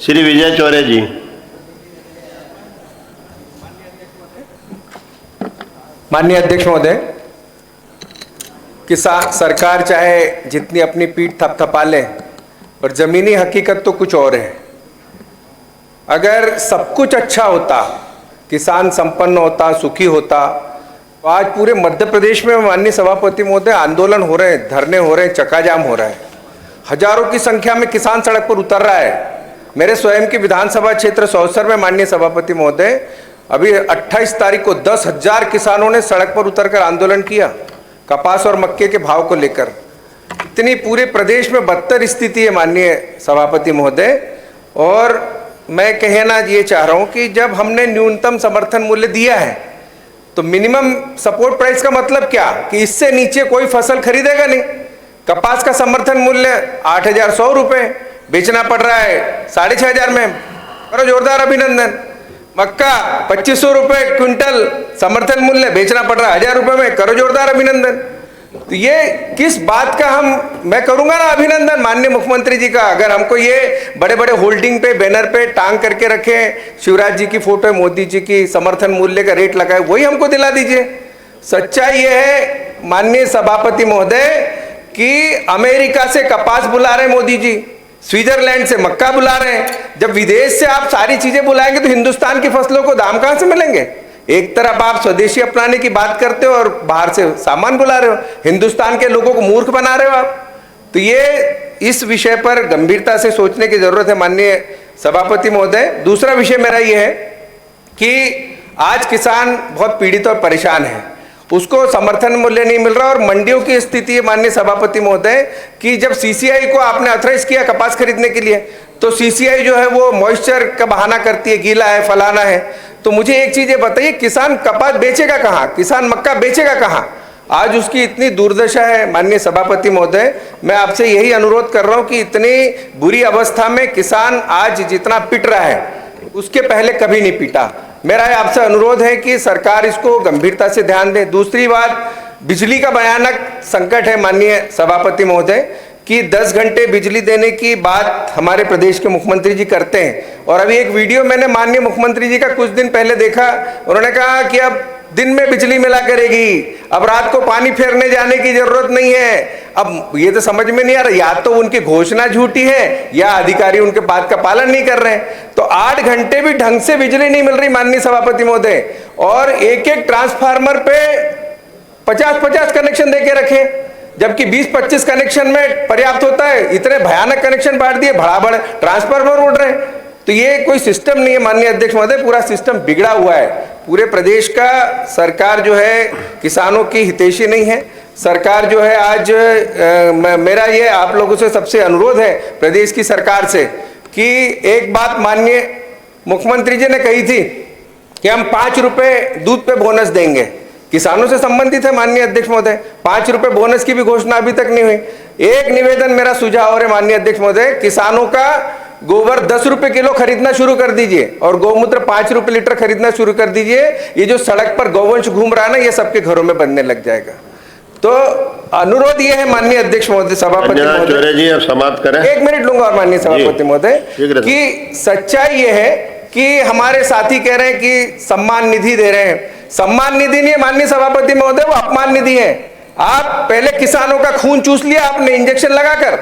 श्री विजय चौरे जी। माननीय अध्यक्ष महोदय, किसान सरकार चाहे जितनी अपनी पीठ थपथपा ले, पर जमीनी हकीकत तो कुछ और है। अगर सब कुछ अच्छा होता, किसान संपन्न होता, सुखी होता, तो आज पूरे मध्य प्रदेश में माननीय सभापति महोदय आंदोलन हो रहे हैं, धरने हो रहे हैं, चक्काजाम हो रहा है। हजारों की संख्या में किसान सड़क पर उतर रहा है। मेरे स्वयं के विधानसभा क्षेत्र सौसर में माननीय सभापति महोदय अभी 28 तारीख को 10,000 किसानों ने सड़क पर उतरकर आंदोलन किया कपास और मक्के के भाव को लेकर। इतनी पूरे प्रदेश में बदतर स्थिति है माननीय सभापति महोदय। और मैं कहना ये चाह रहा हूँ कि जब हमने न्यूनतम समर्थन मूल्य दिया है तो मिनिमम सपोर्ट प्राइस का मतलब क्या कि इससे नीचे कोई फसल खरीदेगा नहीं। कपास का समर्थन मूल्य 8,100 रुपये बेचना पड़ रहा है 6,500 में, करो जोरदार अभिनंदन। मक्का 2,500 रुपये क्विंटल समर्थन मूल्य बेचना पड़ रहा है 1,000 रुपये में, करो जोरदार अभिनंदन। तो ये किस बात का मैं करूंगा ना अभिनंदन माननीय मुख्यमंत्री जी का, अगर हमको ये बड़े बड़े होल्डिंग पे बैनर पे टांग करके रखे, शिवराज जी की फोटो, मोदी जी की, समर्थन मूल्य का रेट लगाए, वही हमको दिला दीजिए। सच्चाई ये है माननीय सभापति महोदय कि अमेरिका से कपास बुला रहे मोदी जी, स्विट्जरलैंड से मक्का बुला रहे हैं। जब विदेश से आप सारी चीजें बुलाएंगे तो हिंदुस्तान की फसलों को दाम कहां से मिलेंगे? एक तरफ आप स्वदेशी अपनाने की बात करते हो और बाहर से सामान बुला रहे हो, हिंदुस्तान के लोगों को मूर्ख बना रहे हो आप। तो ये इस विषय पर गंभीरता से सोचने की जरूरत है माननीय सभापति महोदय। दूसरा विषय मेरा ये है कि आज किसान बहुत पीड़ित और परेशान है, उसको समर्थन मूल्य नहीं मिल रहा। और मंडियों की स्थिति है माननीय सभापति महोदय कि जब सीसीआई को आपने ऑथराइज किया कपास खरीदने के लिए, तो सीसीआई जो है वो मॉइस्चर का बहाना करती है, गीला है, फलाना है। तो मुझे एक चीज ये बताइए, किसान कपास बेचेगा कहाँ, किसान मक्का बेचेगा कहाँ? आज उसकी इतनी दुर्दशा है माननीय सभापति महोदय। मैं आपसे यही अनुरोध कर रहा हूँ कि इतनी बुरी अवस्था में किसान आज जितना पिट रहा है उसके पहले कभी नहीं पीटा। मेरा आपसे अनुरोध है कि सरकार इसको गंभीरता से ध्यान दे। दूसरी बात, बिजली का भयानक संकट है माननीय सभापति महोदय कि 10 घंटे बिजली देने की बात हमारे प्रदेश के मुख्यमंत्री जी करते हैं। और अभी एक वीडियो मैंने माननीय मुख्यमंत्री जी का कुछ दिन पहले देखा, उन्होंने कहा कि अब दिन में बिजली मिला करेगी, अब रात को पानी फेरने जाने की जरूरत नहीं है। अब ये तो समझ में नहीं आ रहा, या तो उनकी घोषणा झूठी है या अधिकारी उनके बात का पालन नहीं कर रहे हैं। तो 8 घंटे भी ढंग से बिजली नहीं मिल रही माननीय सभापति महोदय, और एक एक ट्रांसफार्मर पे 50-50 कनेक्शन देके रखे, जबकि 20-25 कनेक्शन में पर्याप्त होता है। इतने भयानक कनेक्शन बांट दिए, भड़ाभड़ ट्रांसफार्मर उड़ रहे हैं। तो ये कोई सिस्टम नहीं है माननीय अध्यक्ष महोदय, पूरा सिस्टम बिगड़ा हुआ है। पूरे प्रदेश का सरकार जो है किसानों की हितैषी नहीं है। सरकार जो है आज मेरा ये आप लोगों से सबसे अनुरोध है प्रदेश की सरकार से कि एक बात माननीय मुख्यमंत्री जी ने कही थी कि हम 5 रुपए दूध पे बोनस देंगे, किसानों से संबंधित है माननीय अध्यक्ष महोदय। 5 रुपए बोनस की भी घोषणा अभी तक नहीं हुई। एक निवेदन मेरा सुझाव है माननीय अध्यक्ष महोदय, किसानों का गोबर 10 रुपए किलो खरीदना शुरू कर दीजिए और गौमूत्र 5 रुपए लीटर खरीदना शुरू कर दीजिए। ये जो सड़क पर गौवंश घूम रहा है ना, ये सबके घरों में बनने लग जाएगा। तो अनुरोध ये है माननीय अध्यक्ष महोदय, सभापति महोदय जी, अब समाप्त करें। 1 मिनट लूंगा और माननीय सभापति महोदय कि सच्चाई ये है कि हमारे साथी कह रहे हैं कि सम्मान निधि दे रहे हैं। सम्मान निधि नहीं है माननीय सभापति महोदय, वो अपमान निधि है। आप पहले किसानों का खून चूस लिया आपने इंजेक्शन लगाकर,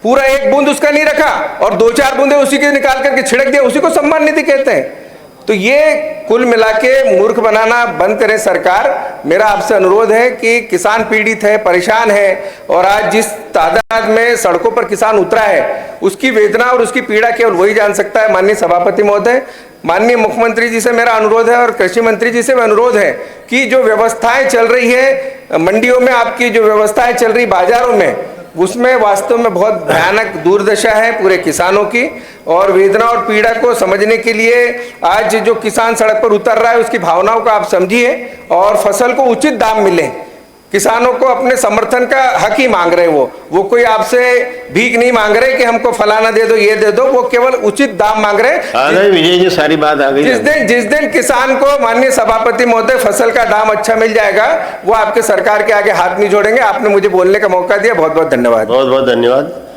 पूरा 1 बूंद उसका नहीं रखा और 2-4 बूंदे उसी के निकाल करके छिड़क दिया, उसी को सम्मान निधि कहते हैं। तो ये कुल मिला के मूर्ख बनाना बंद करें सरकार। मेरा आपसे अनुरोध है कि किसान पीड़ित है, परेशान है, और आज जिस तादाद में सड़कों पर किसान उतरा है उसकी वेदना और उसकी पीड़ा केवल वही जान सकता है माननीय सभापति महोदय। माननीय मुख्यमंत्री जी से मेरा अनुरोध है और कृषि मंत्री जी से भी अनुरोध है कि जो व्यवस्थाएं चल रही है मंडियों में, आपकी जो व्यवस्थाएं चल रही बाजारों में, उसमें वास्तव में बहुत भयानक दुर्दशा है पूरे किसानों की। और वेदना और पीड़ा को समझने के लिए आज जो किसान सड़क पर उतर रहा है उसकी भावनाओं को आप समझिए और फसल को उचित दाम मिले। किसानों को अपने समर्थन का हक ही मांग रहे हैं, वो कोई आपसे भीख नहीं मांग रहे कि हमको फलाना दे दो, ये दे दो, वो केवल उचित दाम मांग रहे हैं। विजय जी सारी बात आ गई। जिस दिन किसान को माननीय सभापति महोदय फसल का दाम अच्छा मिल जाएगा, वो आपके सरकार के आगे हाथ नहीं जोड़ेंगे। आपने मुझे बोलने का मौका दिया, बहुत बहुत धन्यवाद। बहुत बहुत धन्यवाद।